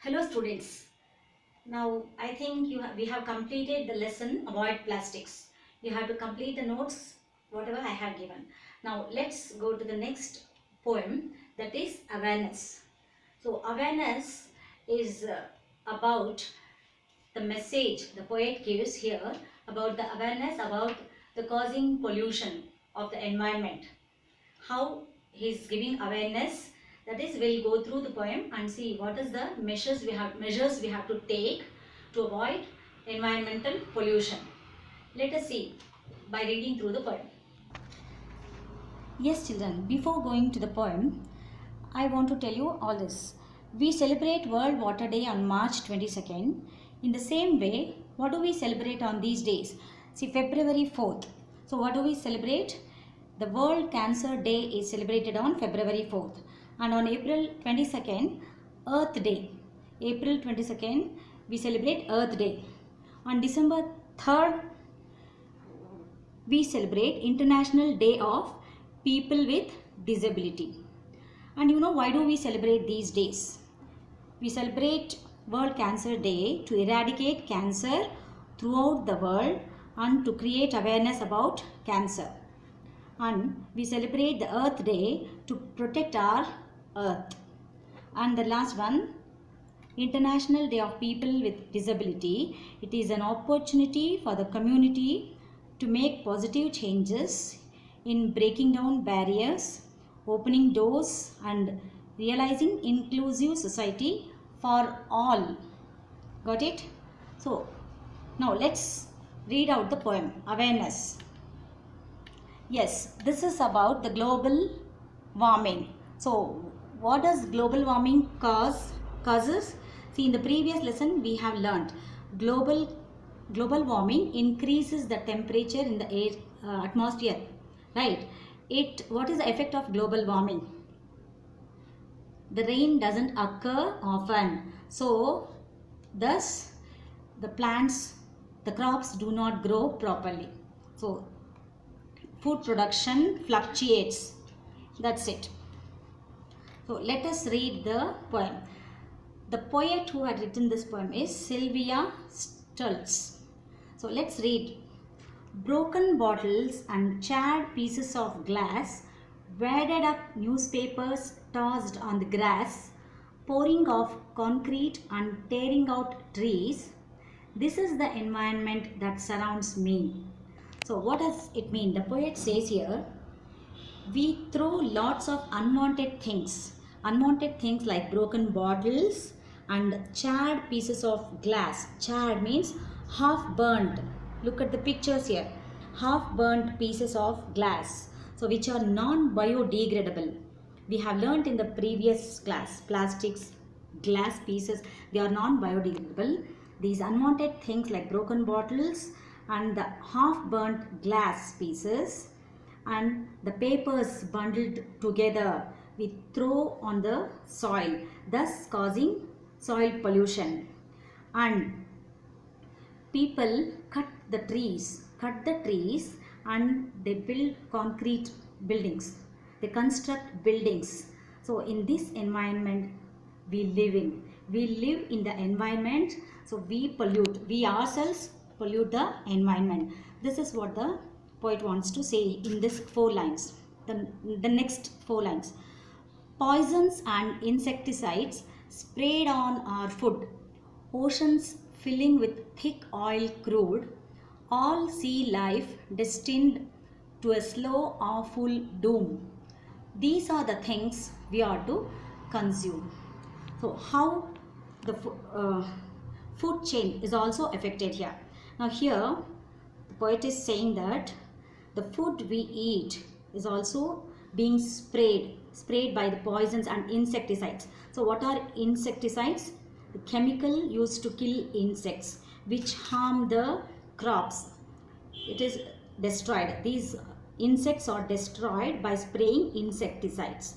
Hello students. Now I think we have completed the lesson avoid plastics. You have to complete the notes whatever I have given. Now let's go to the next poem, that is awareness. So awareness is about the message the poet gives here about the awareness about the causing pollution of the environment. How he is giving awareness, that is we'll go through the poem and see what is the measures we have to take to avoid environmental pollution. Let us see by reading through the poem. Yes children, before going to the poem, I want to tell you all this. We celebrate World Water Day on March 22nd. In the same way, what do we celebrate on these days? See, February 4th. So what do we celebrate? The World Cancer Day is celebrated on February 4th. And on April 22nd, Earth Day. April 22nd, we celebrate Earth Day. On December 3rd, we celebrate International Day of People with Disability. And you know why do we celebrate these days? We celebrate World Cancer Day to eradicate cancer throughout the world and to create awareness about cancer. And we celebrate the Earth Day to protect our Earth. And the last one, International Day of People with Disability. It is an opportunity for the community to make positive changes in breaking down barriers, opening doors and realizing inclusive society for all. Got it? So now let's read out the poem, Awareness. Yes, this is about the global warming. So what does global warming causes? See, in the previous lesson we have learnt global warming increases the temperature in the air atmosphere, right? What is the effect of global warming? The rain doesn't occur often, so thus the plants, the crops do not grow properly. So food production fluctuates. That's it. So let us read the poem. The poet who had written this poem is Sylvia Stultz. So let's read. Broken bottles and charred pieces of glass, wadded up newspapers tossed on the grass, pouring off concrete and tearing out trees. This is the environment that surrounds me. So what does it mean? The poet says here, we throw lots of unwanted things like broken bottles and charred pieces of glass. Charred means half burnt. Look at the pictures here. Half burnt pieces of glass, so which are non-biodegradable. We have learnt in the previous class, plastics, glass pieces, they are non-biodegradable. These unwanted things like broken bottles and the half-burnt glass pieces and the papers bundled together we throw on the soil, thus causing soil pollution. And people cut the trees and they build concrete buildings. They construct buildings. So in this environment we live in. We live in the environment, so we pollute. We ourselves pollute the environment. This is what the poet wants to say in this 4 lines. The next 4 lines. Poisons and insecticides sprayed on our food. Oceans filling with thick oil crude. All sea life destined to a slow, awful doom. These are the things we are to consume. So how the food chain is also affected here. Now here the poet is saying that the food we eat is also being sprayed by the poisons and insecticides. So what are insecticides? The chemical used to kill insects which harm the crops. It is destroyed. These insects are destroyed by spraying insecticides.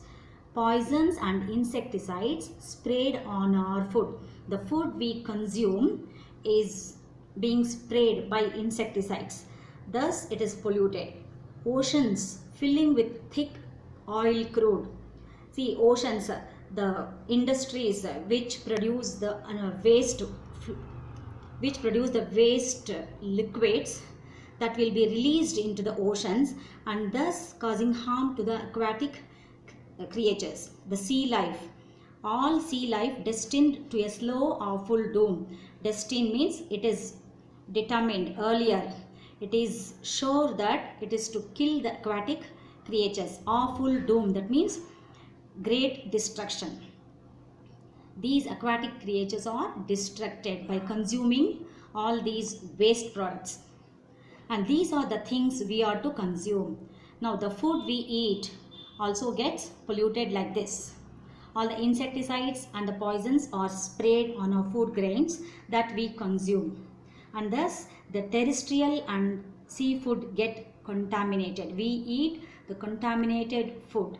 Poisons and insecticides sprayed on our food. The food we consume is being sprayed by insecticides. Thus it is polluted. Oceans filling with thick oil crude. See, oceans, the industries which produce the waste liquids that will be released into the oceans, and thus causing harm to the aquatic creatures, the sea life. All sea life destined to a slow or full doom. Destined means it is determined earlier. It is sure that it is to kill the aquatic creatures. Awful doom, that means great destruction. These aquatic creatures are destructed by consuming all these waste products. And these are the things we are to consume. Now the food we eat also gets polluted like this. All the insecticides and the poisons are sprayed on our food grains that we consume. And thus the terrestrial and seafood get contaminated. We eat the contaminated food.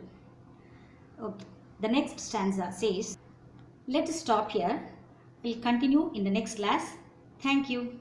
Okay. The next stanza says, let us stop here. We'll continue in the next class. Thank you.